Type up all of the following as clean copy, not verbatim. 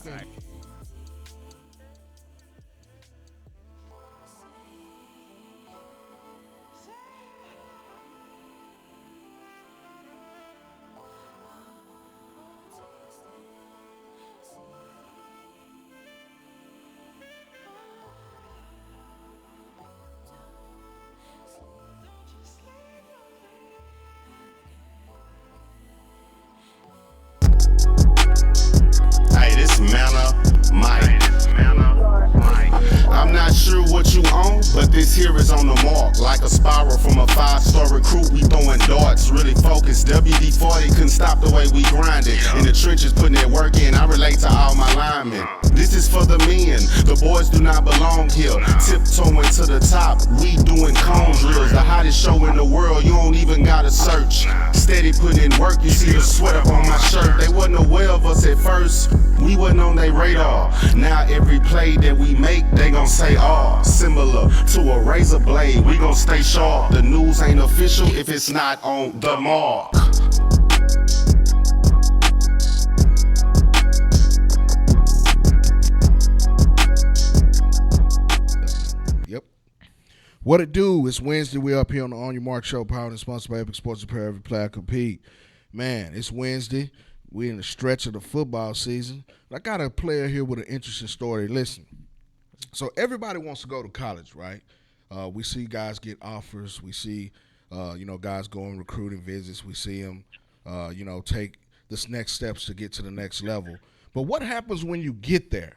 Okay. Hey, this Manna Mike. I'm not sure what you own, but this here is on the mark. Like a spiral from a 5-star recruit, we throwing darts. Really focused, WD-40 couldn't stop the way we grinded. In the trenches, putting that work in, I relate to all my linemen. This is for the men, the boys do not belong here. Tiptoeing to the top, we doing cone drills. The hottest show in the world, you don't even gotta search. Steady putting in work, you see the sweat up on my shirt. They wasn't aware of us at first, we wasn't on their radar. Now every play that we make, they gon' say similar to a razor blade, we gon' stay sharp. The news ain't official if it's not on the mark. Yep. What it do? It's Wednesday. We're up here on the On Your Mark Show, powered and sponsored by Epic Sports Apparel. Every player compete. Man, it's Wednesday. We're in the stretch of the football season. I got a player here with an interesting story. Listen. So everybody wants to go to college, right? We see guys get offers. We see, guys go on recruiting visits. We see them, take this next steps to get to the next level. But what happens when you get there?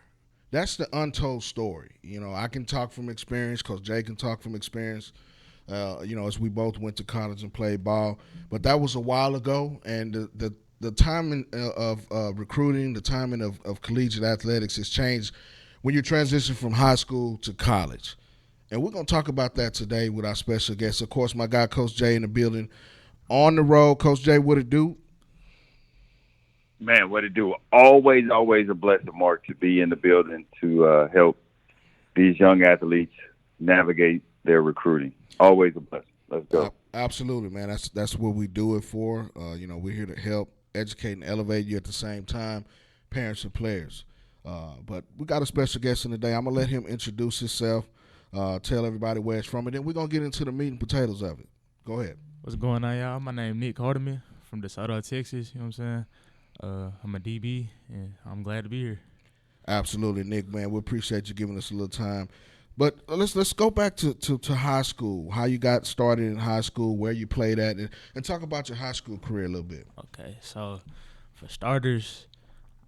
That's the untold story. I can talk from experience. Coach J can talk from experience, as we both went to college and played ball. But that was a while ago, and the timing of recruiting, the timing of collegiate athletics has changed when you transition from high school to college. And we're going to talk about that today with our special guest. Of course, my guy, Coach J, in the building. On the road, Coach J, what it do? Man, what it do? Always a blessing, Mark, to be in the building to help these young athletes navigate their recruiting. Always a blessing. Let's go. Absolutely, man. That's what we do it for. We're here to help educate and elevate you at the same time, parents and players. But we got a special guest in today. I'm going to let him introduce himself, tell everybody where it's from, and then we're going to get into the meat and potatoes of it. Go ahead. What's going on, y'all? My name is Nick Hardeman from DeSoto, Texas. You know what I'm saying? I'm a DB, and I'm glad to be here. Absolutely, Nick, man. We appreciate you giving us a little time. But let's go back to high school, how you got started in high school, where you played at, and talk about your high school career a little bit. Okay, so for starters,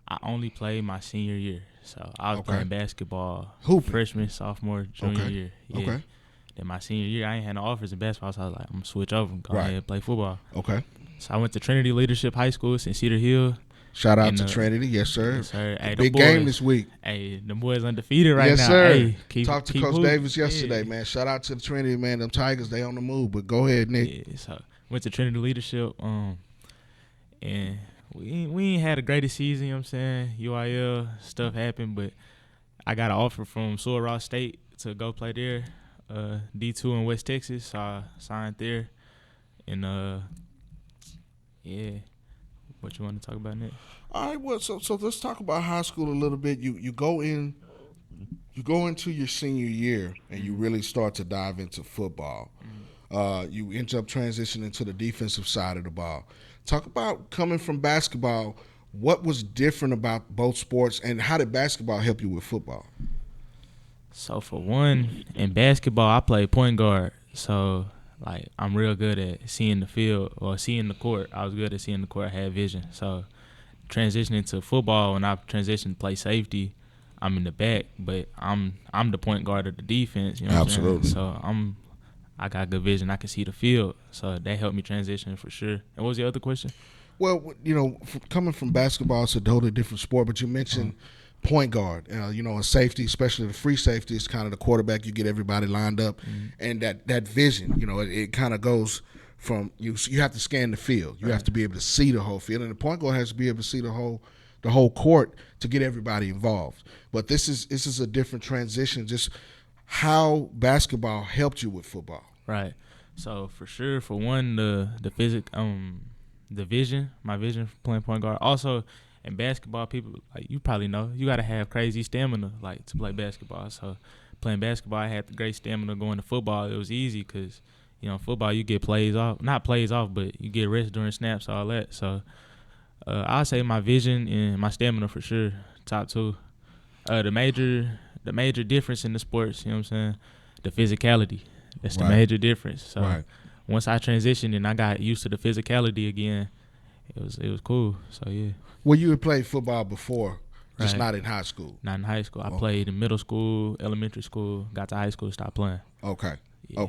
I only played my senior year. So I was playing basketball freshman, sophomore, junior year. Yeah. Okay. Then my senior year, I ain't had no offers in basketball, so I was like, I'm going to switch over and go ahead and play football. Okay. So I went to Trinity Leadership High School in Cedar Hill. Shout out to Trinity. Yes, sir. Yes, sir. Hey, big game this week. Hey, the boys undefeated right now. Yes, sir. Hey, Talked to Coach Davis yesterday, man. Shout out to the Trinity, man. Them Tigers, they on the move. But go ahead, Nick. Yeah, so went to Trinity Leadership, and we ain't had the greatest season, you know what I'm saying? UIL stuff happened, but I got an offer from Sewell Ross State to go play there, D2 in West Texas, so I signed there. And, what you want to talk about, Nick? All right, well, so let's talk about high school a little bit. You go into your senior year, and you really start to dive into football. You end up transitioning to the defensive side of the ball. Talk about coming from basketball. What was different about both sports, and how did basketball help you with football? So for one, in basketball, I played point guard. So like I'm real good at seeing the field or seeing the court. I was good at seeing the court. I had vision. So transitioning to football, when I transitioned to play safety, I'm in the back, but I'm the point guard of the defense. You know Absolutely. So I got good vision. I can see the field. So that helped me transition for sure. And what was the other question? Well, coming from basketball, it's a totally different sport, but you mentioned point guard. A safety, especially the free safety, is kind of the quarterback. You get everybody lined up, and that vision, it kind of goes from you have to scan the field. You have to be able to see the whole field, and the point guard has to be able to see the whole court to get everybody involved. But this is a different transition. Just how basketball helped you with football. Right. So for sure, for one, the vision, my vision for playing point guard. Also, in basketball, people like you probably know you gotta have crazy stamina like to play basketball. So playing basketball, I had the great stamina. Going to football, it was easy because football you get not plays off, but you get rest during snaps, all that. So I'll say my vision and my stamina for sure, top two. The major difference in the sports, you know what I'm saying? The physicality. That's the major difference. So once I transitioned and I got used to the physicality again, it was cool. So yeah. Well, you had played football before, just not in high school. Not in high school. I played in middle school, elementary school, got to high school, stopped playing. Okay. Yeah.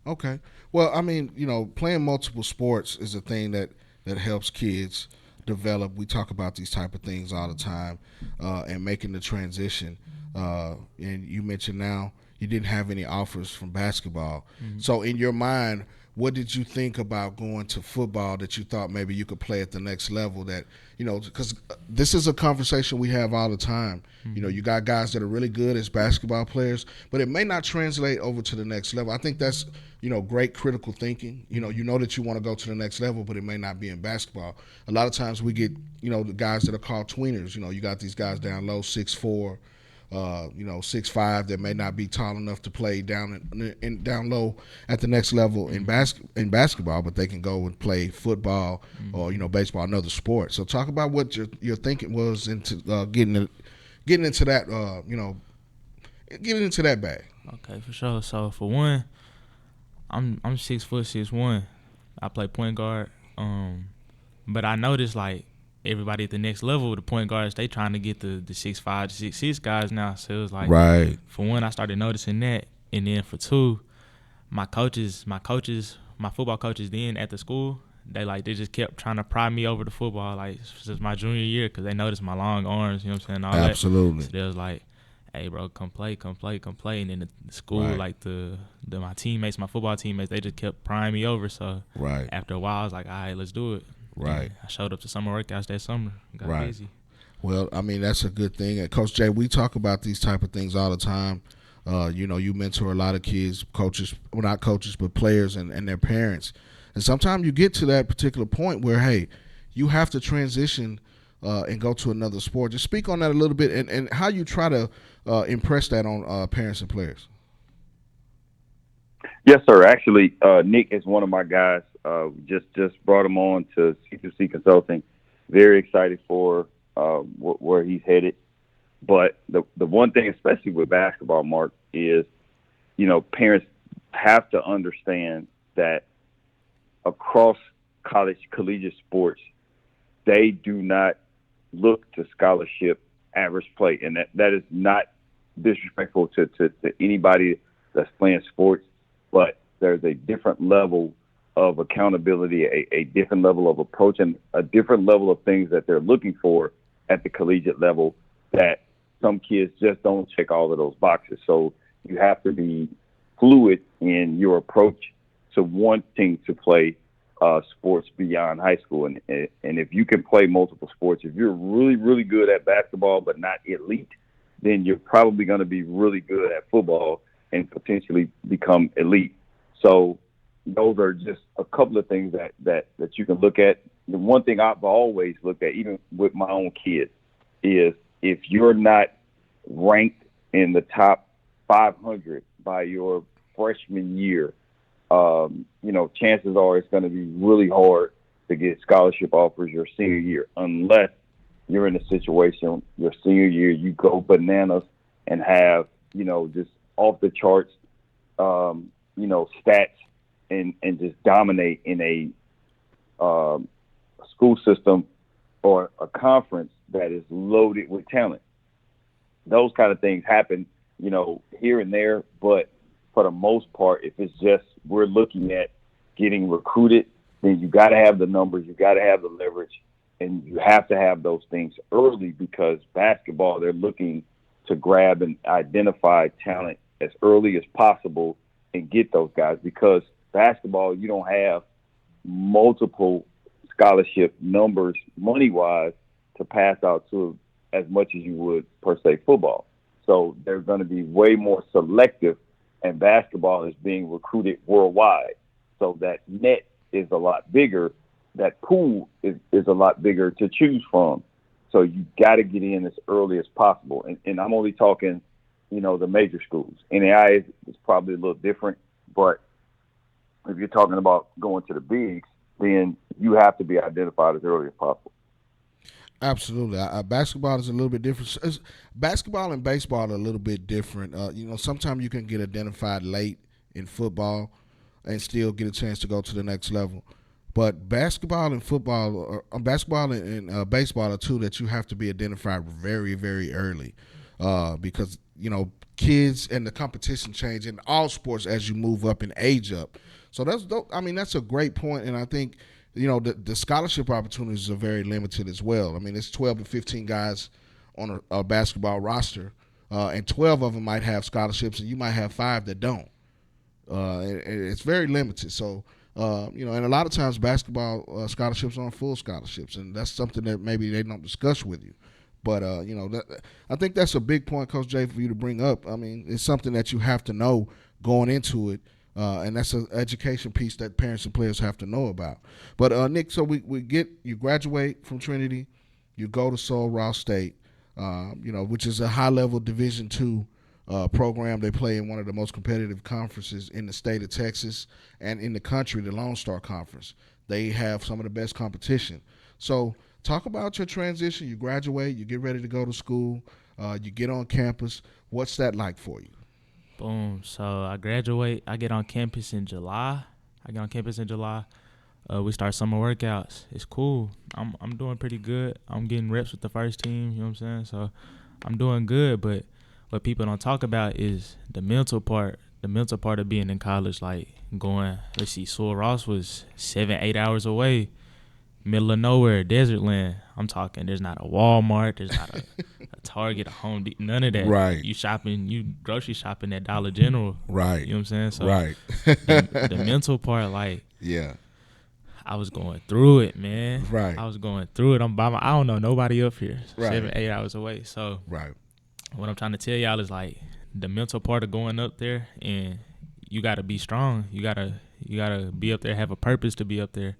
Okay. Well, I mean, playing multiple sports is a thing that helps kids develop. We talk about these type of things all the time, and making the transition. And you mentioned now you didn't have any offers from basketball. Mm-hmm. So in your mind, what did you think about going to football that you thought maybe you could play at the next level? That because this is a conversation we have all the time. Mm-hmm. You got guys that are really good as basketball players, but it may not translate over to the next level. I think that's great critical thinking. You know that you want to go to the next level, but it may not be in basketball. A lot of times we get the guys that are called tweeners. You got these guys down low, 6'4". 6'5", that may not be tall enough to play down low at the next level in basketball, but they can go and play football or baseball, another sport. So talk about what your thinking was into getting into that getting into that bag. Okay, for sure. So for one, I'm 6 foot 6'1". I play point guard, but I noticed like everybody at the next level, the point guards, they trying to get the 6'5", 6'6" guys now. So it was like, for one, I started noticing that, and then for two, my football coaches then at the school, they just kept trying to pry me over to football like since my junior year because they noticed my long arms, you know what I'm saying? All Absolutely. That. So they was like, hey bro, come play. And then the school, my teammates, my football teammates, they just kept prying me over. So after a while, I was like, all right, let's do it. Right. And I showed up to summer workouts that summer. Got busy. Well, I mean, that's a good thing. And Coach J, we talk about these type of things all the time. You mentor a lot of kids, coaches, well, not coaches, but players and their parents. And sometimes you get to that particular point where, hey, you have to transition and go to another sport. Just speak on that a little bit and how you try to impress that on parents and players. Yes, sir. Actually, Nick is one of my guys. Just brought him on to C2C Consulting. Very excited for where he's headed. But the one thing, especially with basketball, Mark, is, parents have to understand that across collegiate sports, they do not look to scholarship average play. And that is not disrespectful to anybody that's playing sports, but there's a different level of accountability, a different level of approach, and a different level of things that they're looking for at the collegiate level that some kids just don't check all of those boxes. So you have to be fluid in your approach to wanting to play sports beyond high school. And if you can play multiple sports, if you're really, really good at basketball but not elite, then you're probably going to be really good at football and potentially become elite. So those are just a couple of things that you can look at. The one thing I've always looked at, even with my own kids, is if you're not ranked in the top 500 by your freshman year, chances are it's going to be really hard to get scholarship offers your senior year, unless you're in a situation your senior year you go bananas and have, just off the charts, stats and just dominate in a school system or a conference that is loaded with talent. Those kind of things happen, here and there, but for the most part, if it's just we're looking at getting recruited, then you got to have the numbers, you got to have the leverage, and you have to have those things early because basketball, they're looking to grab and identify talent as early as possible and get those guys because basketball, you don't have multiple scholarship numbers money-wise to pass out to as much as you would per se football. So they're going to be way more selective, and basketball is being recruited worldwide. So that net is a lot bigger. That pool is a lot bigger to choose from. So you got to get in as early as possible. And I'm only talking, the major schools. NAI is probably a little different, but if you're talking about going to the bigs, then you have to be identified as early as possible. Absolutely. Basketball is a little bit different. Basketball and baseball are a little bit different. Sometimes you can get identified late in football and still get a chance to go to the next level. But basketball and football, basketball and baseball are two that you have to be identified very, very early because, kids and the competition change in all sports as you move up and age up. So that's a great point, and I think – the scholarship opportunities are very limited as well. I mean, it's 12 to 15 guys on a basketball roster, and 12 of them might have scholarships, and you might have 5 that don't. It's very limited. So, and a lot of times basketball scholarships aren't full scholarships, and that's something that maybe they don't discuss with you. But, I think that's a big point, Coach J, for you to bring up. I mean, it's something that you have to know going into it. And that's an education piece that parents and players have to know about. But, Nick, so you graduate from Trinity, you go to Sul Ross State, which is a high-level Division II program. They play in one of the most competitive conferences in the state of Texas and in the country, the Lone Star Conference. They have some of the best competition. So talk about your transition. You graduate, you get ready to go to school, you get on campus. What's that like for you? Boom. So I graduate. I get on campus in July. We start summer workouts. It's cool. I'm doing pretty good. I'm getting reps with the first team. You know what I'm saying? So I'm doing good. But what people don't talk about is the mental part. The mental part of being in college, like going. Let's see. Sul Ross was 7-8 hours away, middle of nowhere, desert land. I'm talking. There's not a Walmart. There's not a Target, a Home Depot, none of that. Right. You grocery shopping at Dollar General. Right. You know what I'm saying? So right. the mental part, yeah. I was going through it, man. Right. I was going through it. I don't know nobody up here. Right. 7-8 hours away. So right. What I'm trying to tell y'all is the mental part of going up there, and you gotta be strong. You gotta be up there, have a purpose to be up there.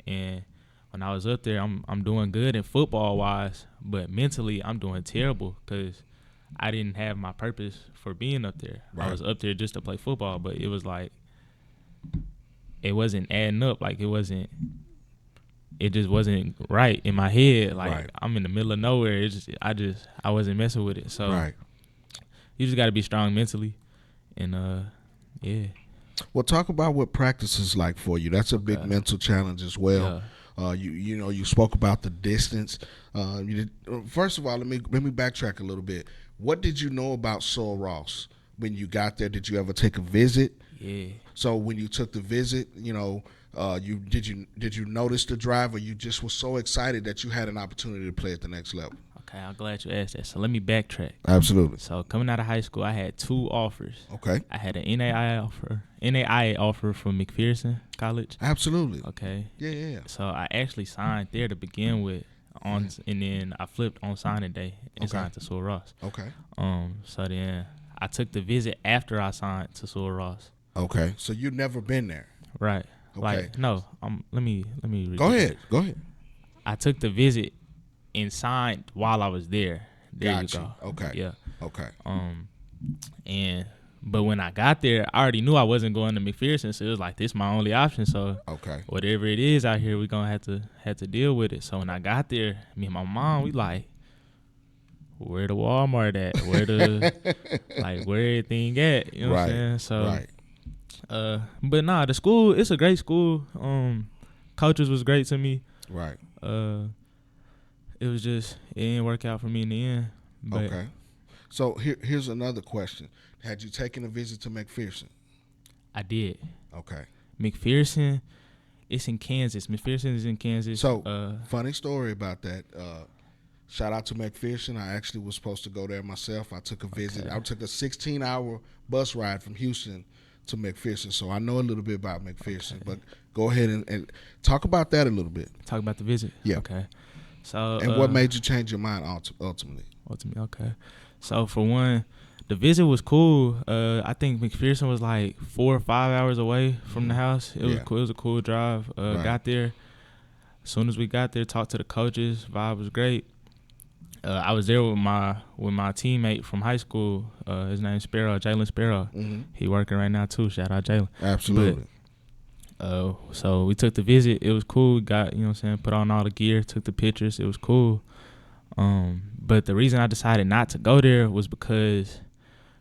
And when I was up there, I'm doing good in football wise, but mentally I'm doing terrible because I didn't have my purpose for being up there. Right. I was up there just to play football, but it was it wasn't adding up. It just wasn't right in my head. Right. I'm in the middle of nowhere. I wasn't messing with it. So right. You just got to be strong mentally, and yeah. Well, talk about what practice is like for you. That's a big mental challenge as well. Yeah. You spoke about the distance. First of all, let me backtrack a little bit. What did you know about Sul Ross when you got there? Did you ever take a visit? Yeah. So when you took the visit, did you notice the drive, or you just were so excited that you had an opportunity to play at the next level? Okay, I'm glad you asked that. So let me backtrack. Absolutely. So coming out of high school, I had 2 offers. Okay. I had an NAIA offer from McPherson College. Absolutely. Okay. Yeah. So I actually signed there to begin with, and then I flipped on signing day and signed to Sul Ross. Okay. So then I took the visit after I signed to Sul Ross. Okay. So you've never been there. Right. Okay. Let me Go ahead. I took the visit and signed while I was there. There you go. Okay. Yeah. Okay. But when I got there, I already knew I wasn't going to McPherson, so it was this my only option. So whatever it is out here, we're gonna have to deal with it. So when I got there, me and my mom, we where the Walmart at? Where the where everything at? You know what I'm saying? So but nah, the school, it's a great school. Coaches was great to me. Right. It was just it didn't work out for me in the end. But okay. So here's another question. Had you taken a visit to McPherson? I did. Okay. McPherson, it's in Kansas. McPherson is in Kansas. So funny story about that. Shout out to McPherson. I actually was supposed to go there myself. I took a visit. I took a 16-hour bus ride from Houston to McPherson, so I know a little bit about McPherson. But go ahead and talk about that a little bit. Talk about the visit? Yeah. Okay. So and what made you change your mind ultimately? Okay. So for one, the visit was cool. I think McPherson was 4 or 5 hours away from the house. It was cool. It was a cool drive. Got there. As soon as we got there, talked to the coaches. Vibe was great. I was there with my teammate from high school. His name's Sparrow, Jalen Sparrow. Mm-hmm. He working right now too. Shout out Jalen. Absolutely. So we took the visit. It was cool. Got, you know what I'm saying, put on all the gear, took the pictures. It was cool. But the reason I decided not to go there was because,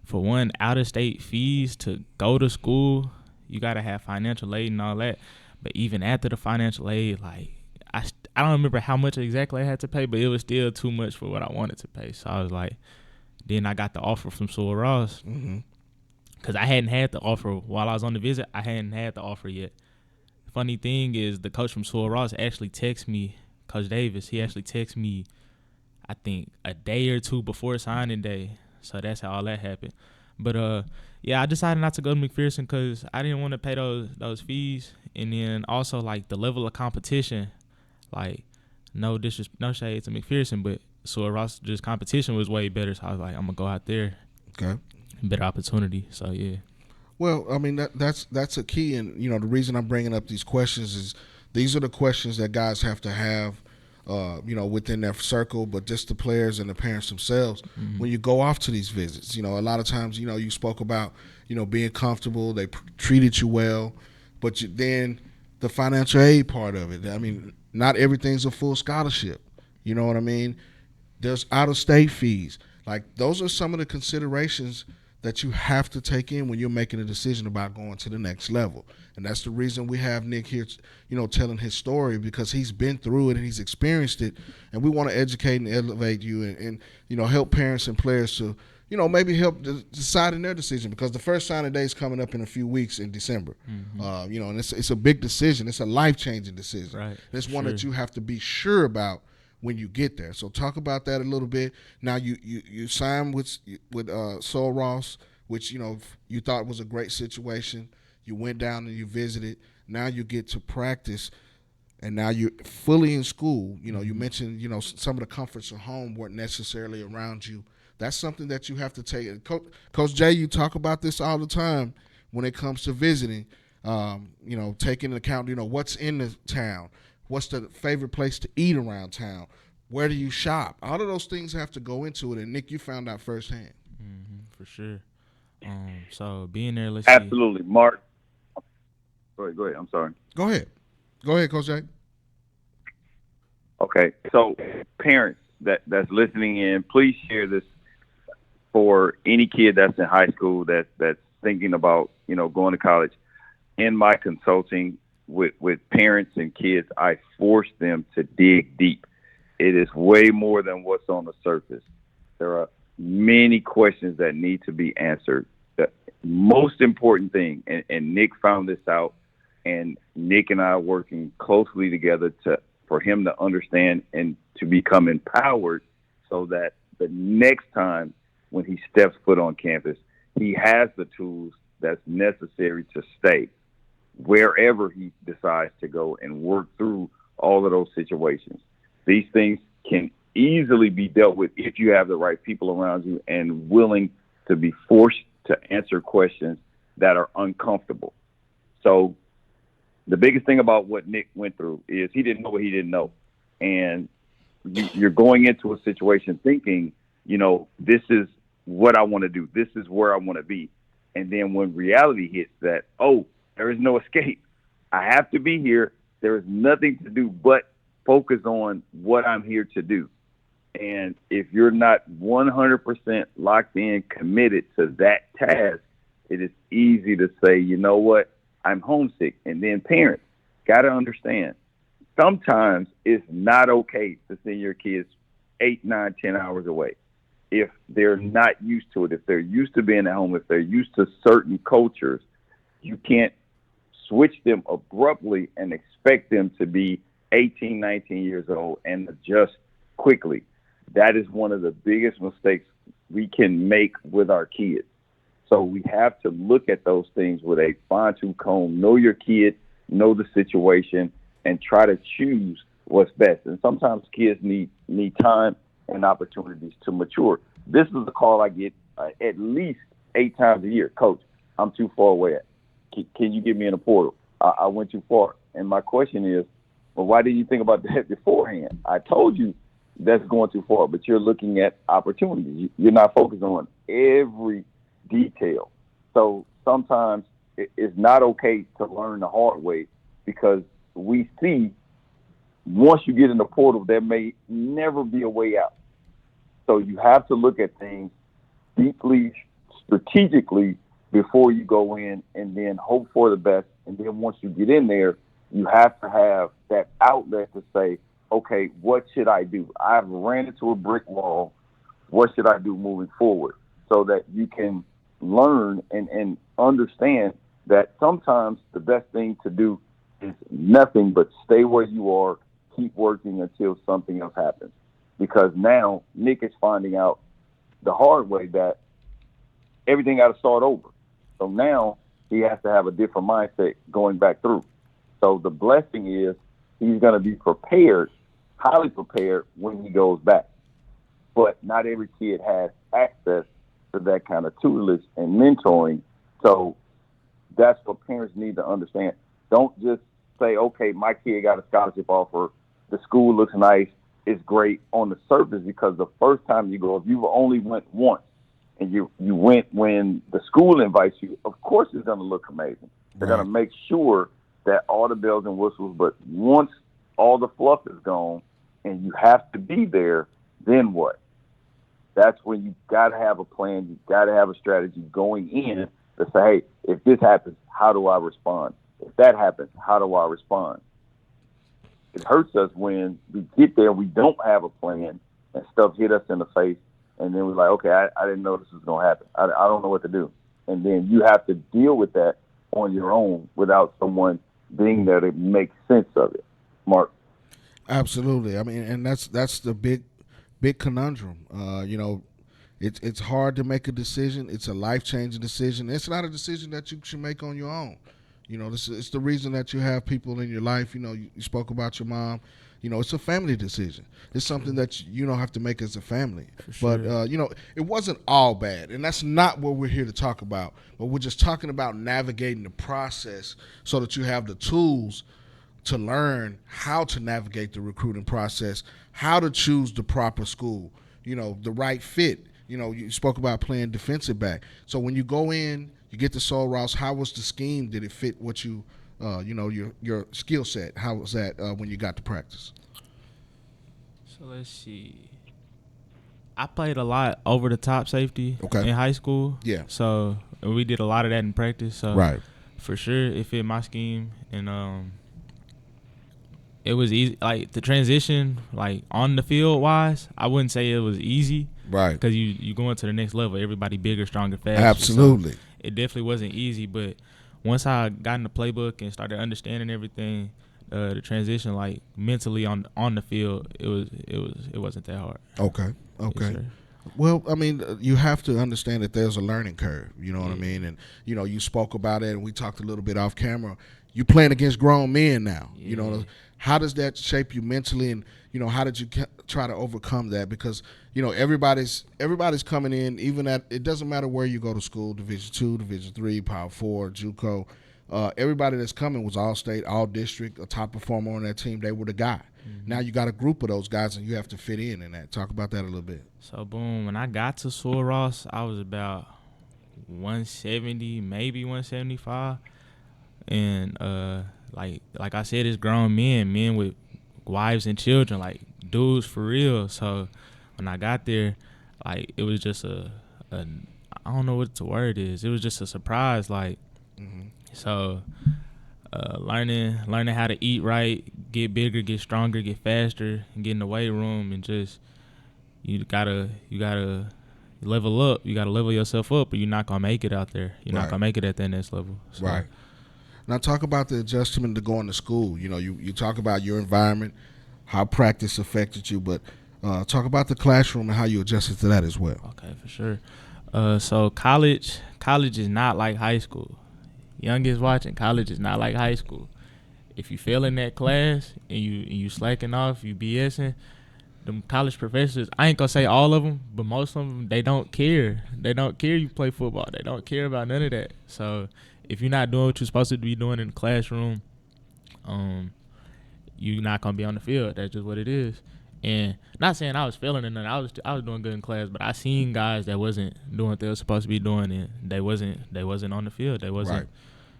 for one, out-of-state fees to go to school, you got to have financial aid and all that. But even after the financial aid, like, I don't remember how much exactly I had to pay, but it was still too much for what I wanted to pay. So I was like, then I got the offer from Sewell Ross. Mm-hmm. Because I hadn't had the offer while I was on the visit. I hadn't had the offer yet. Funny thing is, the coach from Sewell Ross actually texted me, Coach Davis, he actually texted me, I think, a day or two before signing day. So that's how all that happened. But, yeah, I decided not to go to McPherson because I didn't want to pay those fees. And then also, like, the level of competition, like, no shade to McPherson, but Sewell Ross, just competition was way better. So I was like, I'm going to go out there. Okay. Better opportunity. So, yeah. Well, I mean, that's a key. And, you know, the reason I'm bringing up these questions is these are the questions that guys have to have, you know, within their circle, but just the players and the parents themselves. Mm-hmm. When you go off to these visits, you know, a lot of times, you know, you spoke about, you know, being comfortable, they treated you well, but then the financial aid part of it. I mean, not everything's a full scholarship. You know what I mean? There's out-of-state fees. Like, those are some of the considerations that you have to take in when you're making a decision about going to the next level. And that's the reason we have Nick here, you know, telling his story, because he's been through it and he's experienced it. And we want to educate and elevate you and you know, help parents and players to, you know, maybe help decide in their decision, because the first signing day is coming up in a few weeks in December. Mm-hmm. You know, and it's a big decision. It's a life-changing decision. Right. It's one that you have to be sure about when you get there. So talk about that a little bit. Now you signed with Sewell Ross, which, you know, you thought was a great situation. You went down and you visited. Now you get to practice, and now you're fully in school. You know, you mentioned, you know, some of the comforts of home weren't necessarily around you. That's something that you have to take. And Coach J, you talk about this all the time when it comes to visiting. You know, taking into account, you know, what's in the town. What's the favorite place to eat around town? Where do you shop? All of those things have to go into it. And, Nick, you found out firsthand. Mm-hmm, for sure. So being there, let's Absolutely. See. Mark. Go ahead. I'm sorry. Go ahead, Coach J. Okay. So parents that's listening in, please share this for any kid that's in high school that's thinking about, you know, going to college. In my consulting with parents and kids, I force them to dig deep. It is way more than what's on the surface. There are many questions that need to be answered. The most important thing, and Nick found this out, and Nick and I are working closely together for him to understand and to become empowered, so that the next time when he steps foot on campus, he has the tools that's necessary to stay wherever he decides to go and work through all of those situations. These things can easily be dealt with if you have the right people around you and willing to be forced to answer questions that are uncomfortable. So the biggest thing about what Nick went through is he didn't know what he didn't know. And you're going into a situation thinking, you know, this is what I want to do. This is where I want to be. And then when reality hits that, oh, there is no escape. I have to be here. There is nothing to do but focus on what I'm here to do. And if you're not 100% locked in, committed to that task, it is easy to say, you know what, I'm homesick. And then parents got to understand, sometimes it's not okay to send your kids 8, 9, 10 hours away. If they're not used to it, if they're used to being at home, if they're used to certain cultures, you can't switch them abruptly and expect them to be 18, 19 years old and adjust quickly. That is one of the biggest mistakes we can make with our kids. So we have to look at those things with a fine-tooth comb, know your kid, know the situation, and try to choose what's best. And sometimes kids need time and opportunities to mature. This is a call I get at least 8 times a year. Coach, I'm too far away. Can you get me in a portal? I went too far. And my question is, well, why didn't you think about that beforehand? I told you that's going too far, but you're looking at opportunities. You're not focused on every detail. So sometimes it's not okay to learn the hard way, because we see once you get in the portal, there may never be a way out. So you have to look at things deeply, strategically before you go in, and then hope for the best. And then once you get in there, you have to have that outlet to say, okay, what should I do? I've ran into a brick wall. What should I do moving forward? So that you can learn and understand that sometimes the best thing to do is nothing but stay where you are, keep working until something else happens. Because now Nick is finding out the hard way that everything got to start over. So now he has to have a different mindset going back through. So the blessing is he's going to be prepared, highly prepared when he goes back. But not every kid has access to that kind of tutelage and mentoring. So that's what parents need to understand. Don't just say, okay, my kid got a scholarship offer, the school looks nice, it's great on the surface, because the first time you go, if you only went once and you went when the school invites you, of course it's going to look amazing. They're going to make sure that all the bells and whistles, but once all the fluff is gone and you have to be there, then what? That's when you got to have a plan. You got to have a strategy going in to say, hey, if this happens, how do I respond? If that happens, how do I respond? It hurts us when we get there, we don't have a plan, and stuff hit us in the face, and then we're like, okay, I didn't know this was going to happen. I don't know what to do. And then you have to deal with that on your own without someone being there to make sense of it. Mark? Absolutely. I mean, and that's the big conundrum. It's hard to make a decision. It's a life-changing decision. It's not a decision that you should make on your own. It's the reason that you have people in your life. You spoke about your mom. It's a family decision. It's something that you don't have to make as a family. Sure. But, it wasn't all bad. And that's not what we're here to talk about. But we're just talking about navigating the process so that you have the tools to learn how to navigate the recruiting process, how to choose the proper school, the right fit. You spoke about playing defensive back. So when you go in, you get the Soul Rouse. How was the scheme? Did it fit what you, your skill set? How was that when you got to practice? So let's see. I played a lot over the top safety in high school. Yeah. So we did a lot of that in practice. So right. For sure, it fit my scheme, and it was easy. Like the transition, like on the field wise, I wouldn't say it was easy. Right. Because you going to the next level. Everybody bigger, stronger, faster. Absolutely. So it definitely wasn't easy, but once I got in the playbook and started understanding everything, the transition, like mentally on the field, it wasn't that hard. Okay. Yes, Well, I mean, you have to understand that there's a learning curve. You know what I mean? And you spoke about it, and we talked a little bit off camera. You playing against grown men now. Yeah. How does that shape you mentally, and how did you try to overcome that? Because everybody's coming in, even at, it doesn't matter where you go to school, Division II, Division III, Power 4, JUCO. Everybody that's coming was all state, all district, a top performer on that team. They were the guy. Mm-hmm. Now you got a group of those guys, and you have to fit in that. Talk about that a little bit. So boom, when I got to Soul Ross, I was about 170, maybe 175, and like I said, it's grown men with wives and children, like dudes for real. So when I got there, like it was just a I don't know what the word is. It was just a surprise, like. Mm-hmm. So learning how to eat right, get bigger, get stronger, get faster, and get in the weight room, and just you gotta level up. You gotta level yourself up, or you're not gonna make it out there. You're not gonna make it at that next level. So. Right. Now talk about the adjustment to going to school. You talk about your environment, how practice affected you, but talk about the classroom and how you adjusted to that as well. Okay, for sure. So college is not like high school. Youngest watching, college is not like high school. If you fail in that class and you slacking off, you BSing, them college professors, I ain't gonna say all of them, but most of them, they don't care. They don't care you play football. They don't care about none of that. So if you're not doing what you're supposed to be doing in the classroom, you're not gonna be on the field. That's just what it is. And not saying I was failing in nothing. I was doing good in class, but I seen guys that wasn't doing what they were supposed to be doing, and they wasn't on the field. They wasn't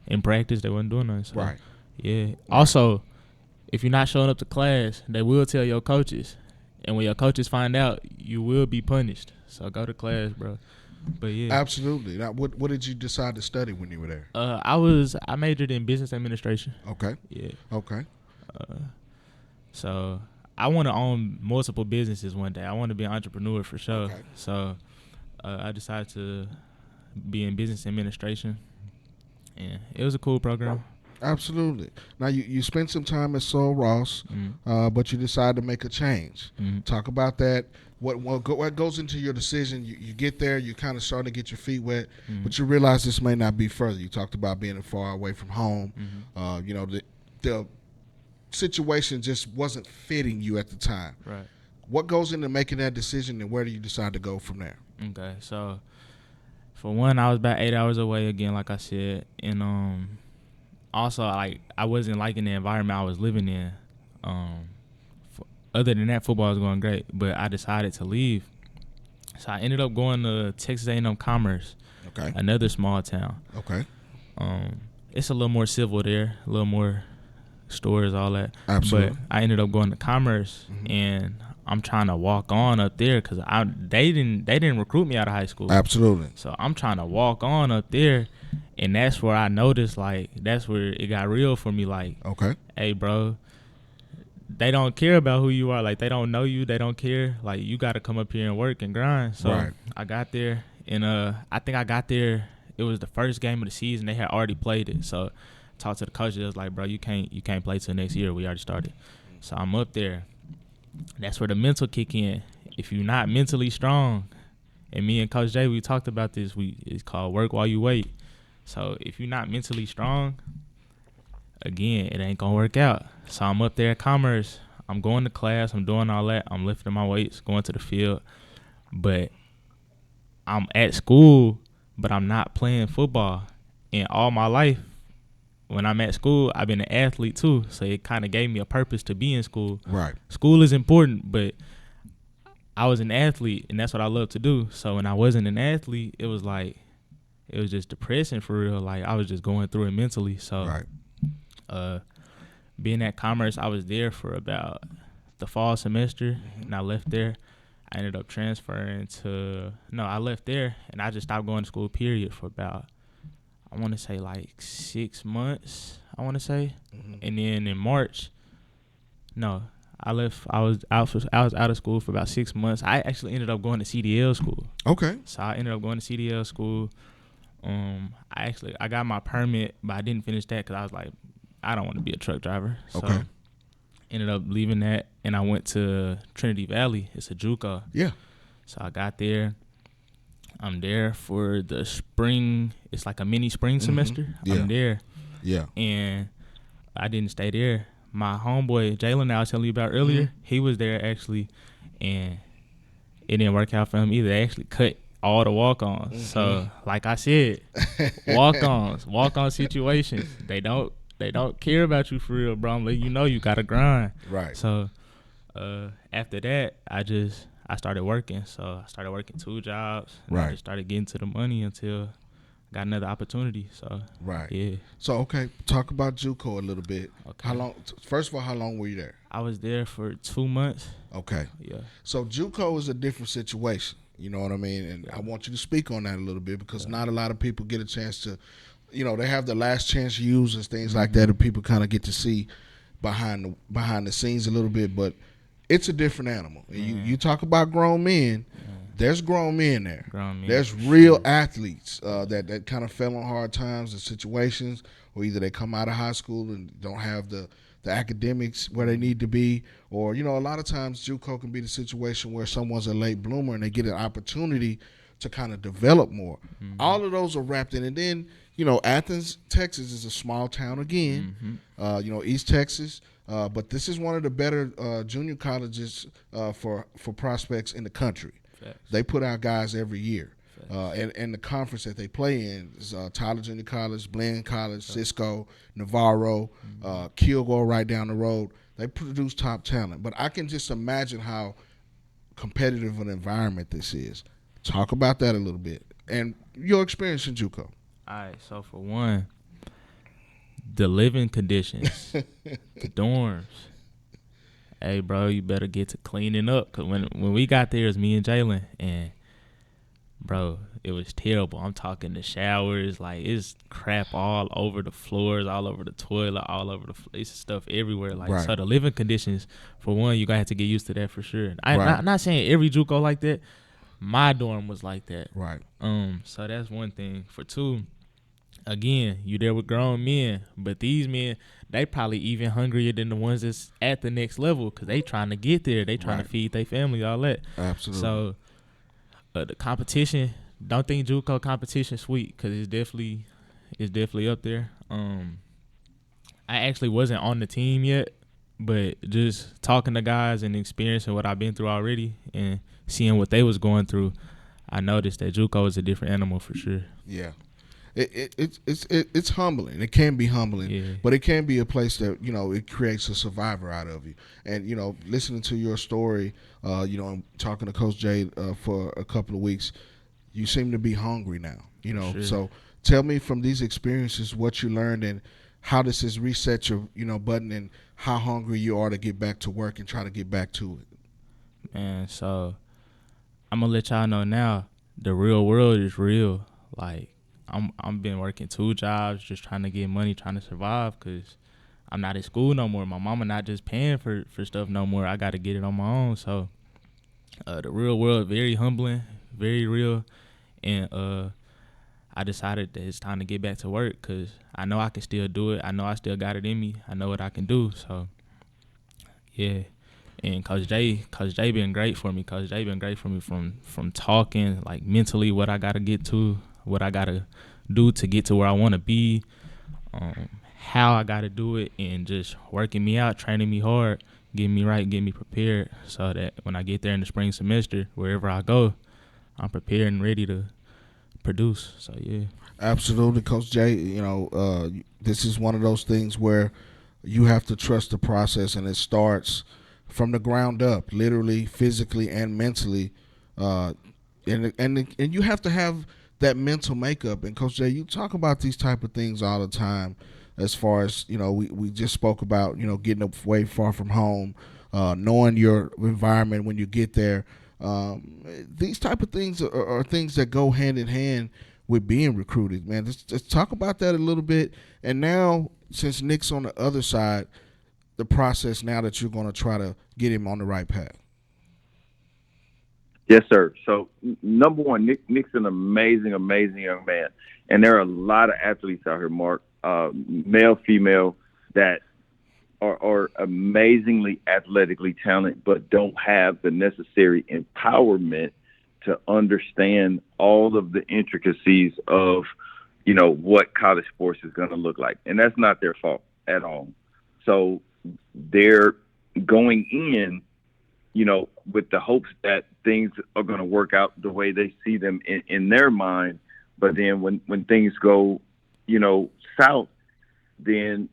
in practice. They wasn't doing nothing. So, yeah. Right. Also, if you're not showing up to class, they will tell your coaches, and when your coaches find out, you will be punished. So go to class, bro. But yeah, absolutely. Now, what did you decide to study when you were there? I majored in business administration. Okay. Yeah. Okay. So I want to own multiple businesses one day. I want to be an entrepreneur for sure. Okay. So I decided to be in business administration, and it was a cool program. Absolutely. Now, you spent some time at Sol Ross, but you decided to make a change. Talk about that. What goes into your decision? You get there, you kind of start to get your feet wet, but you realize this may not be further. You talked about being far away from home. The situation just wasn't fitting you at the time. Right. What goes into making that decision, and where do you decide to go from there? Okay, so for one, I was about 8 hours away again, like I said, and also I wasn't liking the environment I was living in. Other than that, football was going great, but I decided to leave. So I ended up going to Texas A&M Commerce, another small town. Okay. It's a little more civil there, a little more stores, all that. Absolutely. But I ended up going to Commerce, and I'm trying to walk on up there because they didn't recruit me out of high school. Absolutely. So I'm trying to walk on up there, and that's where I noticed, like, that's where it got real for me. Like, hey, bro, they don't care about who you are. Like, they don't know you. They don't care. Like, you got to come up here and work and grind. So I got there, and I think I got there. It was the first game of the season. They had already played it. So I talked to the coach. It was like, bro, you can't play till next year. We already started. So I'm up there. That's where the mental kick in. If you're not mentally strong, and me and Coach J, we talked about this. It's called work while you wait. So if you're not mentally strong, again, it ain't gonna work out. So I'm up there at Commerce. I'm going to class. I'm doing all that. I'm lifting my weights, going to the field. But I'm at school, but I'm not playing football. And all my life, when I'm at school, I've been an athlete too. So it kind of gave me a purpose to be in school. Right. School is important, but I was an athlete, and that's what I love to do. So when I wasn't an athlete, it was just depressing for real. Like, I was just going through it mentally. So being at Commerce, I was there for about the fall semester, and I left there. I ended up transferring I left there, and I just stopped going to school, period, for about, I want to say, like 6 months, I want to say. And then in March, I left. I was out of school for about 6 months. I actually ended up going to CDL school. Okay. So I ended up going to CDL school. I got my permit, but I didn't finish that because I was like, I don't want to be a truck driver. So ended up leaving that, and I went to Trinity Valley. It's a JUCO. Yeah. So I got there. I'm there for the spring. It's like a mini spring semester. Yeah. I'm there. Yeah. And I didn't stay there. My homeboy, Jalen, that I was telling you about earlier, he was there actually, and it didn't work out for him either. They actually cut all the walk-ons. So, like I said, walk-on situations, they don't care about you for real, bro. I'm letting you know you got to grind. Right. So, after that, I started working. So, I started working 2 jobs. And I just started getting to the money until I got another opportunity. So, yeah. So, talk about JUCO a little bit. Okay. How long? First of all, how long were you there? I was there for 2 months. Okay. Yeah. So, JUCO is a different situation. You know what I mean? And I want you to speak on that a little bit because not a lot of people get a chance to, they have the last chance users, things like that, and people kind of get to see behind the scenes a little bit. But it's a different animal. You talk about grown men. There's grown men there. There's real athletes that kind of fell on hard times and situations, or either they come out of high school and don't have the academics where they need to be, or a lot of times JUCO can be the situation where someone's a late bloomer and they get an opportunity to kind of develop more. All of those are wrapped in, and then Athens, Texas is a small town again. East Texas, but this is one of the better junior colleges for prospects in the country. They put out guys every year. And the conference that they play in is Tyler Junior College, Blinn College, Cisco, Navarro, Kilgore right down the road. They produce top talent. But I can just imagine how competitive an environment this is. Talk about that a little bit and your experience in JUCO. All right, so for one, the living conditions, the dorms. Hey, bro, you better get to cleaning up. Because when we got there, it was me and Jalen. And, bro, it was terrible. I'm talking the showers. Like, it's crap all over the floors, all over the toilet, all over the it's stuff everywhere. Like, Right. So the living conditions, for one, you got to have to get used to that for sure. Right. Not saying every JUCO like that. My dorm was like that. Right. So that's one thing. For two, again, you there with grown men, but these men, they probably even hungrier than the ones that's at the next level because they trying to get there. They trying Right. to feed their family, all that. Absolutely. So the competition, don't think JUCO competition sweet because it's definitely up there. I actually wasn't on the team yet, but just talking to guys and experiencing what I've been through already and seeing what they was going through, I noticed that JUCO is a different animal for sure. Yeah. It's humbling. It can be humbling, Yeah. but it can be a place that, it creates a survivor out of you. And, listening to your story, and talking to Coach J for a couple of weeks, you seem to be hungry now, Sure. So tell me from these experiences what you learned and how this has reset your, button and how hungry you are to get back to work and try to get back to it. Man, so I'm gonna let y'all know now, the real world is real. Like, I'm been working 2 jobs, just trying to get money, trying to survive, cause I'm not in school no more. My mama not just paying for stuff no more. I got to get it on my own. So the real world, very humbling, very real, and I decided that it's time to get back to work, cause I know I can still do it. I know I still got it in me. I know what I can do. So yeah. And Coach J been great for me. Coach J been great for me from talking, like mentally, what I gotta get to, what I gotta do to get to where I want to be, how I gotta do it, and just working me out, training me hard, getting me right, getting me prepared, so that when I get there in the spring semester, wherever I go, I'm prepared and ready to produce. So yeah. Absolutely, Coach J. This is one of those things where you have to trust the process, and it starts from the ground up, literally, physically, and mentally, and you have to have that mental makeup. And Coach J, you talk about these type of things all the time. As far as we just spoke about, getting away far from home, knowing your environment when you get there. These type of things are things that go hand in hand with being recruited. Man, let's talk about that a little bit. And now, since Nick's on the other side, the process now that you're going to try to get him on the right path. Yes, sir. So, number one, Nick's an amazing young man. And there are a lot of athletes out here, Mark, male, female, that are amazingly athletically talented but don't have the necessary empowerment to understand all of the intricacies of, what college sports is going to look like. And that's not their fault at all. So they're going in, with the hopes that things are going to work out the way they see them in their mind. But then when things go, south, then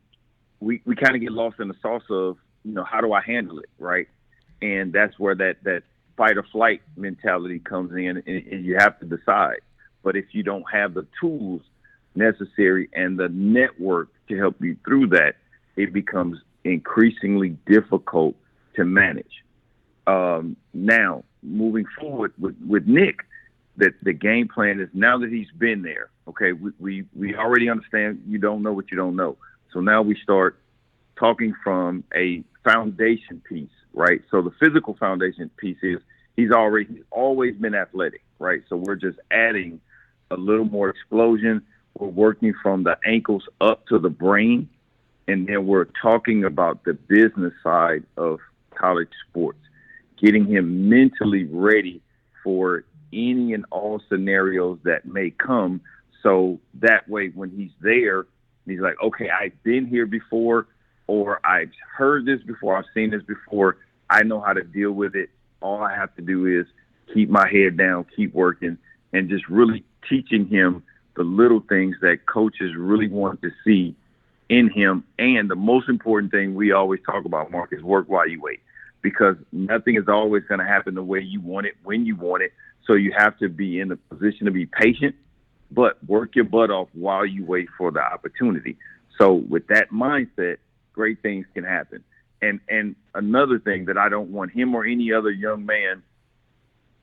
we kind of get lost in the sauce of, how do I handle it, right? And that's where that fight or flight mentality comes in, and you have to decide. But if you don't have the tools necessary and the network to help you through that, it becomes increasingly difficult to manage. Now, moving forward with Nick, that the game plan is, now that he's been there, okay, we already understand you don't know what you don't know. So now we start talking from a foundation piece, right? So the physical foundation piece is he's always been athletic, right? So we're just adding a little more explosion. We're working from the ankles up to the brain. And then we're talking about the business side of college sports, getting him mentally ready for any and all scenarios that may come. So that way, when he's there, he's like, okay, I've been here before, or I've heard this before, I've seen this before. I know how to deal with it. All I have to do is keep my head down, keep working, and just really teaching him the little things that coaches really want to see in him. And the most important thing we always talk about, Mark, is work while you wait, because nothing is always going to happen the way you want it, when you want it. So you have to be in a position to be patient, but work your butt off while you wait for the opportunity. So with that mindset, great things can happen. And another thing that I don't want him or any other young man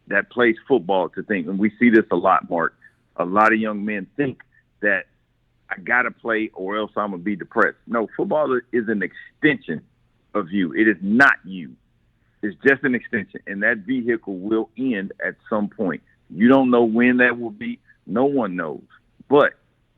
that plays football to think, and we see this a lot, Mark, a lot of young men think that I got to play or else I'm going to be depressed. No, football is an extension of you. It is not you. It's just an extension, and that vehicle will end at some point. You don't know when that will be. No one knows. But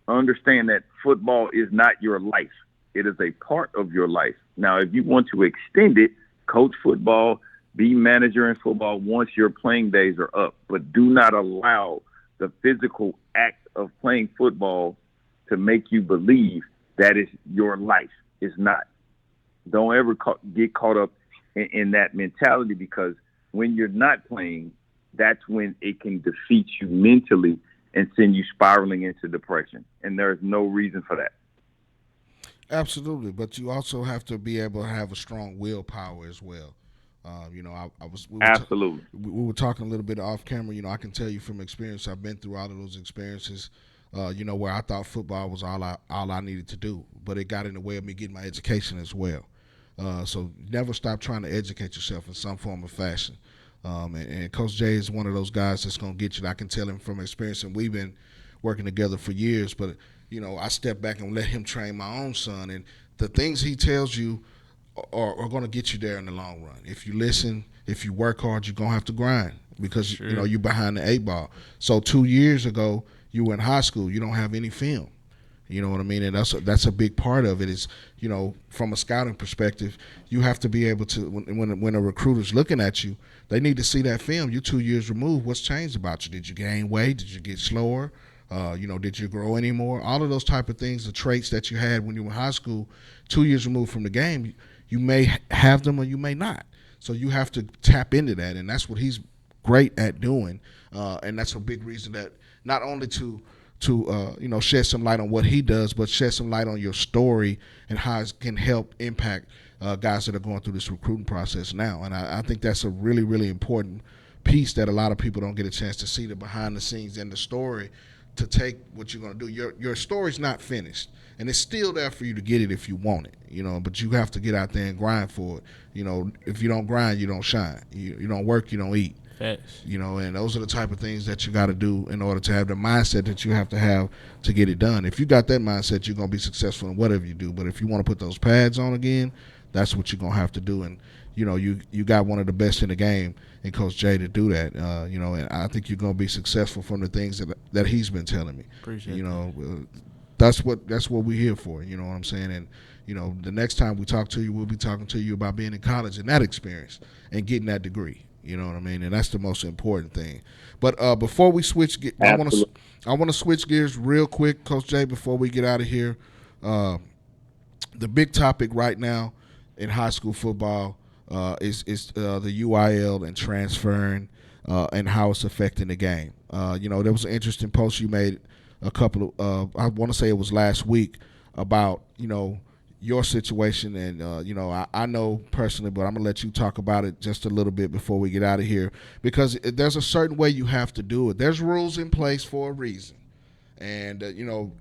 understand that football is not your life. It is a part of your life. Now, if you want to extend it, coach football, be manager in football once your playing days are up. But do not allow the physical act of playing football to make you believe that is your life. It's not. Don't ever get caught up in that mentality, because when you're not playing, that's when it can defeat you mentally and send you spiraling into depression. And there's no reason for that. Absolutely, but you also have to be able to have a strong willpower as well. Absolutely. We were talking a little bit off camera. I can tell you from experience, I've been through all of those experiences. Where I thought football was all I needed to do, but it got in the way of me getting my education as well. So never stop trying to educate yourself in some form or fashion. And Coach J is one of those guys that's going to get you. I can tell him from experience, and we've been working together for years. But I step back and let him train my own son, and the things he tells you are going to get you there in the long run. If you listen, if you work hard, you're going to have to grind, because Sure. you're behind the 8 ball. So 2 years ago, you were in high school. You don't have any film. You know what I mean? And that's a big part of it is, from a scouting perspective, you have to be able to, when a recruiter's looking at you, they need to see that film. You're 2 years removed. What's changed about you? Did you gain weight? Did you get slower? Did you grow anymore? All of those type of things, the traits that you had when you were in high school, 2 years removed from the game, you may have them or you may not. So you have to tap into that, and that's what he's great at doing. And that's a big reason that not only to shed some light on what he does, but shed some light on your story and how it can help impact guys that are going through this recruiting process now. And I think that's a really, really important piece that a lot of people don't get a chance to see, the behind the scenes and the story, to take what you're going to do. Your story's not finished, and it's still there for you to get it if you want it, but you have to get out there and grind for it. If you don't grind, you don't shine. You don't work, you don't eat. Facts. And those are the type of things that you got to do in order to have the mindset that you have to get it done. If you got that mindset, you're going to be successful in whatever you do. But if you want to put those pads on again, that's what you're going to have to do. And, you got one of the best in the game in Coach J to do that. And I think you're going to be successful from the things that he's been telling me. Appreciate that. That's what we're here for. You know what I'm saying? And, the next time we talk to you, we'll be talking to you about being in college and that experience and getting that degree. You know what I mean? And that's the most important thing. But before we switch, I want to switch gears real quick, Coach J, before we get out of here. The big topic right now in high school football is the UIL and transferring and how it's affecting the game. There was an interesting post you made a couple of, I want to say it was last week, about, your situation, and I know personally, but I'm gonna let you talk about it just a little bit before we get out of here, because there's a certain way you have to do it. There's rules in place for a reason, and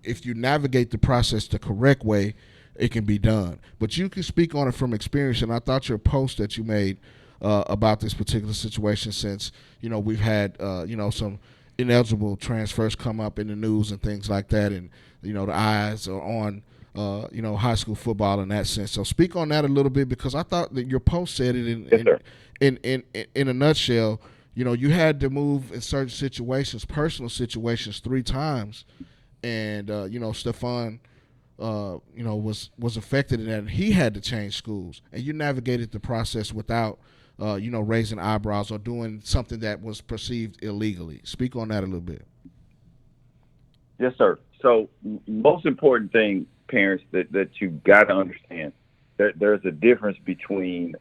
if you navigate the process the correct way, it can be done. But you can speak on it from experience, and I thought your post that you made about this particular situation, since we've had some ineligible transfers come up in the news and things like that, and the eyes are on high school football in that sense. So speak on that a little bit, because I thought that your post said it in a nutshell. You had to move in certain situations, personal situations, 3 times, and Stephon was affected in that, and he had to change schools, and you navigated the process without raising eyebrows or doing something that was perceived illegally. Speak on that a little bit. Yes, sir. So most important thing, parents, that you got to understand, that there's a difference between,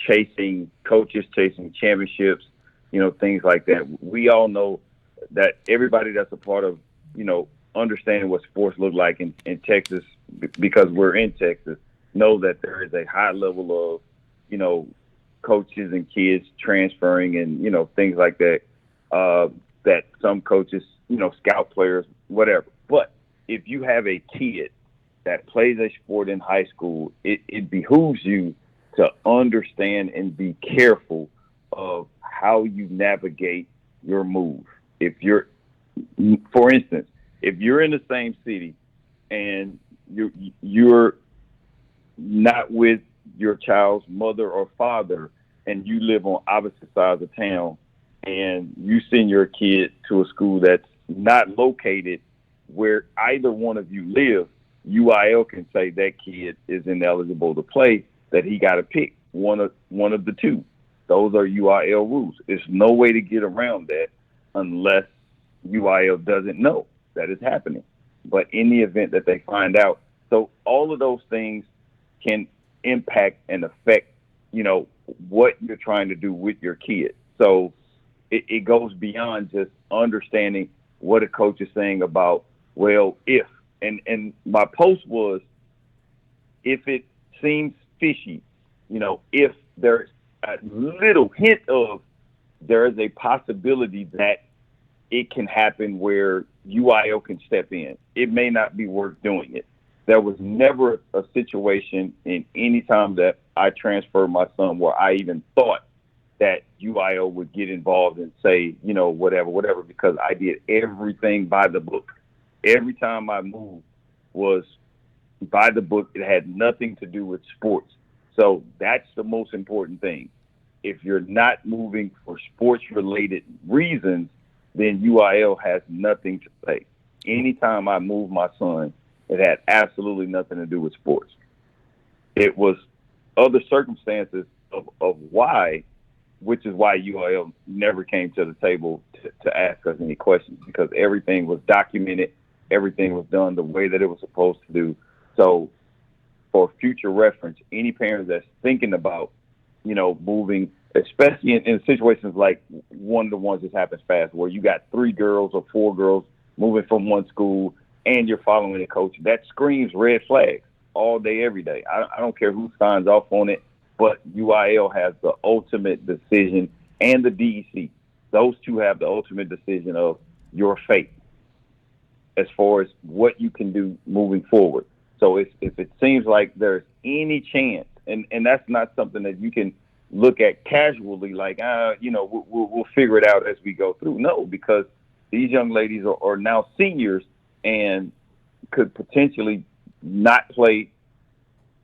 chasing coaches, chasing championships, things like that. We all know that everybody that's a part of, understanding what sports look like in Texas, because we're in Texas, know that there is a high level of, coaches and kids transferring and, things like that, that some coaches, scout players, whatever. But if you have a kid that plays a sport in high school, it behooves you to understand and be careful of how you navigate your move. If you're, for instance, if you're in the same city and you're not with your child's mother or father and you live on opposite sides of town and you send your kid to a school that's not located where either one of you live, UIL can say that kid is ineligible to play, that he got to pick one of the two. Those are UIL rules. There's no way to get around that unless UIL doesn't know that it's happening. But in the event that they find out, so all of those things can impact and affect, what you're trying to do with your kid. So it goes beyond just understanding what a coach is saying about, well, if, and my post was, if it seems fishy, if there's a little hint of there is a possibility that it can happen where UIL can step in, it may not be worth doing it. There was never a situation in any time that I transferred my son where I even thought that UIL would get involved and say, whatever, because I did everything by the book. Every time I moved was by the book. It had nothing to do with sports. So that's the most important thing. If you're not moving for sports-related reasons, then UIL has nothing to say. Anytime I moved my son, it had absolutely nothing to do with sports. It was other circumstances of why, which is why UIL never came to the table to ask us any questions, because everything was documented, everything was done the way that it was supposed to do. So for future reference, any parent that's thinking about, moving, especially in situations like one of the ones that happens fast, where you got 3 girls or 4 girls moving from one school and you're following a coach, that screams red flags all day, every day. I don't care who signs off on it, but UIL has the ultimate decision, and the DEC. Those two have the ultimate decision of your fate as far as what you can do moving forward. So if it seems like there's any chance, and that's not something that you can look at casually, like, we'll figure it out as we go through. No, because these young ladies are now seniors and could potentially not play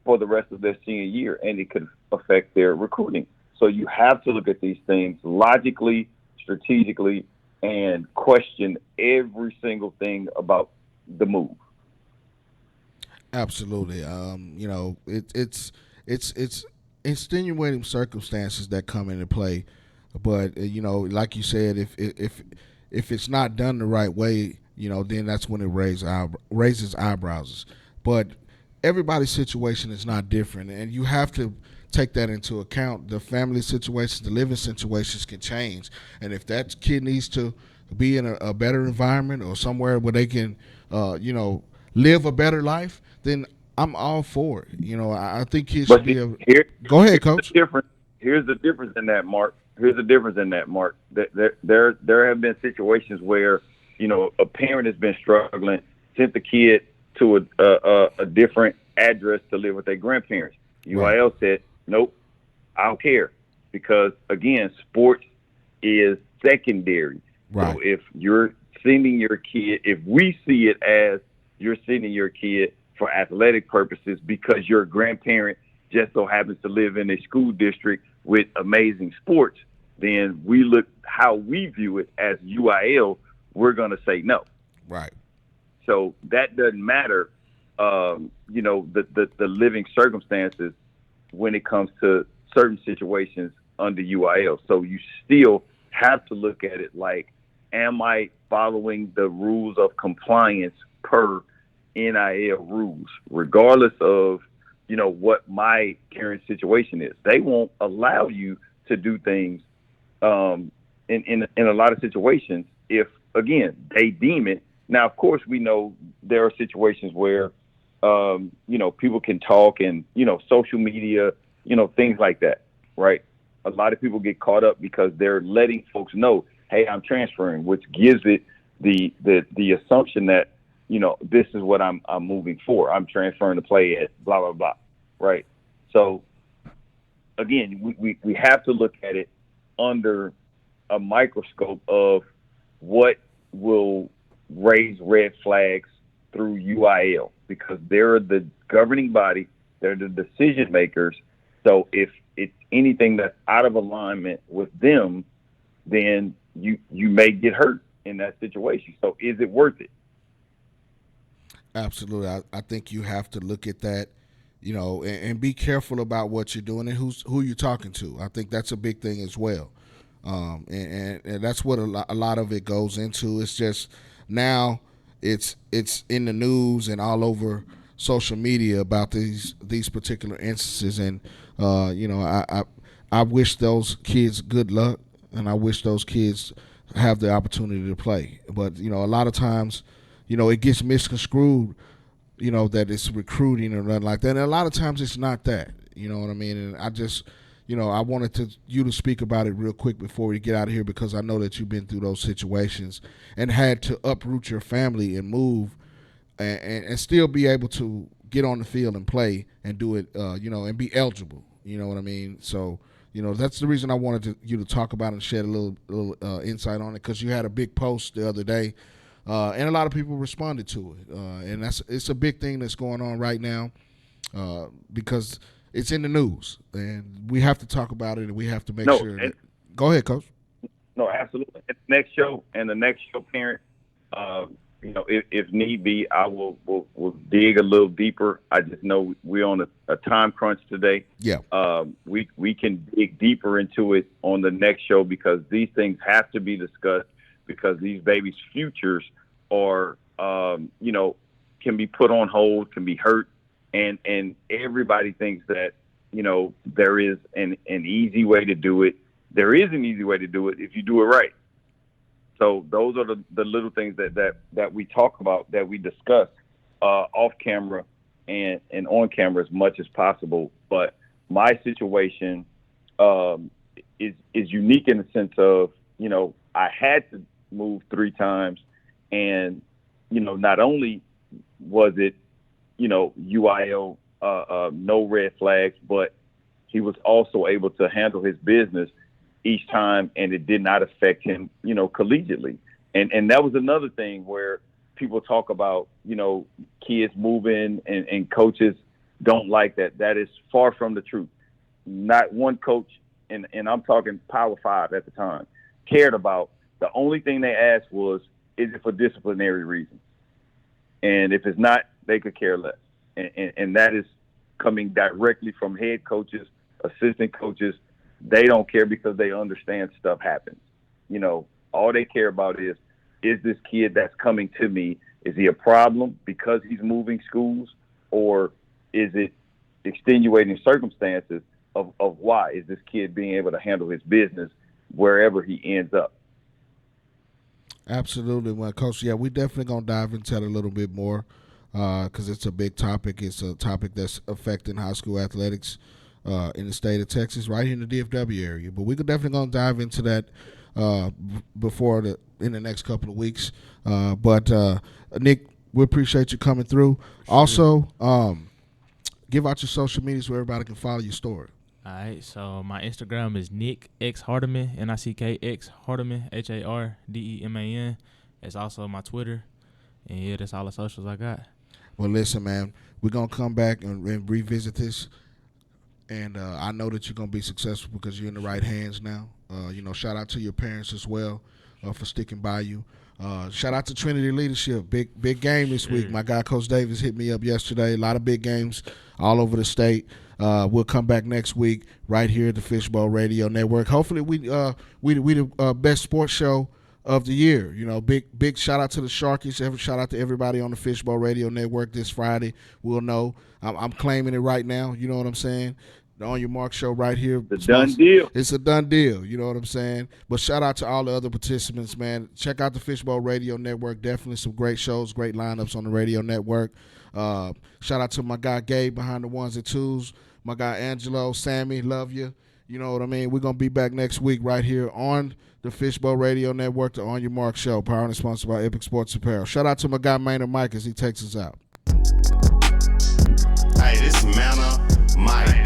for the rest of their senior year, and it could affect their recruiting. So you have to look at these things logically, strategically, and question every single thing about the move. Absolutely. It's extenuating circumstances that come into play, but like you said, if it's not done the right way, then that's when it raises eyebrows. But everybody's situation is not different, and you have to take that into account. The family situations, the living situations can change, and if that kid needs to be in a better environment or somewhere where they can, live a better life, then I'm all for it. I think kids should be able. Go ahead, Coach. Here's the difference in that, Mark. There have been situations where, a parent has been struggling, sent the kid to a different address to live with their grandparents. UIL said, nope, I don't care, because again, sports is secondary. Right. So if you're sending your kid, if we see it as you're sending your kid for athletic purposes because your grandparent just so happens to live in a school district with amazing sports, then we look how we view it as UIL, we're going to say no. Right. So that doesn't matter, the living circumstances when it comes to certain situations under UIL. So you still have to look at it like, am I following the rules of compliance per NIL rules, regardless of, what my current situation is? They won't allow you to do things in a lot of situations if, again, they deem it. Now, of course, we know there are situations where, people can talk and, social media, things like that, right? A lot of people get caught up because they're letting folks know, hey, I'm transferring, which gives it the assumption that, this is what I'm moving for. I'm transferring to play at blah, blah, blah, right? So, again, we have to look at it under a microscope of what will raise red flags through UIL, because they're the governing body, they're the decision makers. So if it's anything that's out of alignment with them, then you may get hurt in that situation. So is it worth it? Absolutely. I think you have to look at that, and be careful about what you're doing and who you're talking to. I think that's a big thing as well. And that's what a lot of it goes into. It's just now it's in the news and all over social media about these particular instances. And, I wish those kids good luck, and I wish those kids have the opportunity to play. But, a lot of times, it gets misconstrued, that it's recruiting or nothing like that. And a lot of times it's not that, you know what I mean? And I just, I wanted you to speak about it real quick before we get out of here, because I know that you've been through those situations and had to uproot your family and move and still be able to get on the field and play and do it, and be eligible. You know what I mean? So, that's the reason I wanted you to talk about it and shed a little insight on it, because you had a big post the other day. And a lot of people responded to it, and it's a big thing that's going on right now, because it's in the news, and we have to talk about it, and we have to make sure. Go ahead, Coach. No, absolutely. The next show, parent, if need be, I will dig a little deeper. I just know we're on a time crunch today. Yeah. We can dig deeper into it on the next show, because these things have to be discussed, because these babies' futures are, can be put on hold, can be hurt. And everybody thinks that, there is an easy way to do it. There is an easy way to do it if you do it right. So those are the little things that we talk about, that we discuss off camera and on camera as much as possible. But my situation is unique in the sense of, I had to move 3 times, and, not only was it, UIL, no red flags, but he was also able to handle his business each time, and it did not affect him, collegiately. And that was another thing where people talk about, kids moving and coaches don't like that. That is far from the truth. Not one coach, and I'm talking Power 5 at the time, cared about. The only thing they asked was, is it for disciplinary reasons? And if it's not, they could care less. And that is coming directly from head coaches, assistant coaches. They don't care, because they understand stuff happens. All they care about is this kid that's coming to me, is he a problem because he's moving schools, or is it extenuating circumstances of why is this kid being able to handle his business wherever he ends up? Absolutely. Well, Coach, yeah, we definitely going to dive into it a little bit more, because it's a big topic. It's a topic that's affecting high school athletics in the state of Texas, right here in the DFW area. But we're definitely going to dive into that in the next couple of weeks. But Nick, we appreciate you coming through. Also, give out your social medias where everybody can follow your story. All right, so my Instagram is Nick X Hardeman, NICK Hardeman, HARDEMAN. It's also my Twitter, and yeah, that's all the socials I got. Well, listen, man, we're gonna come back and revisit this, and I know that you're gonna be successful because you're in the right hands now. Shout out to your parents as well for sticking by you. Shout out to Trinity Leadership. Big game this week. My guy Coach Davis hit me up yesterday. A lot of big games all over the state. We'll come back next week right here at the Fishbowl Radio Network. Hopefully we the best sports show of the year. Big shout out to the Sharkies. Shout out to everybody on the Fishbowl Radio Network this Friday. We'll know. I'm claiming it right now. You know what I'm saying? The On Your Mark show right here. The done deal. It's a done deal. You know what I'm saying? But shout out to all the other participants, man. Check out the Fishbowl Radio Network. Definitely some great shows, great lineups on the radio network. Shout out to my guy Gabe behind the ones and twos. My guy Angelo, Sammy, love you. You know what I mean? We're going to be back next week right here on the Fishbowl Radio Network, the On Your Mark show, powered and sponsored by Epic Sports Apparel. Shout out to my guy Maynard Mike as he takes us out. Hey, this Manna Mike.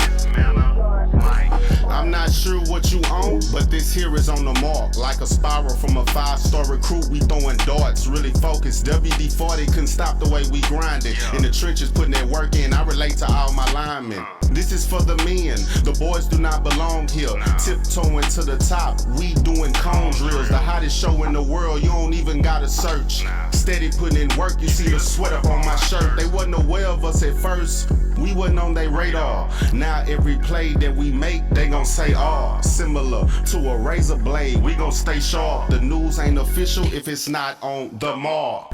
I'm not sure what you own, but this here is on the mark. Like a spiral from a 5-star recruit, we throwing darts, really focused. WD-40 couldn't stop the way we grinded. In the trenches, putting that work in, I relate to all my linemen. This is for the men, the boys do not belong here. Tiptoeing to the top, we doing cone drills. The hottest show in the world, you don't even gotta search. Steady putting in work, you see the sweat up on my shirt. They wasn't aware of us at first, we wasn't on their radar. Now every play that we make, they gon' say, oh, similar to a razor blade, we gon' stay sharp. The news ain't official if it's not on the mark.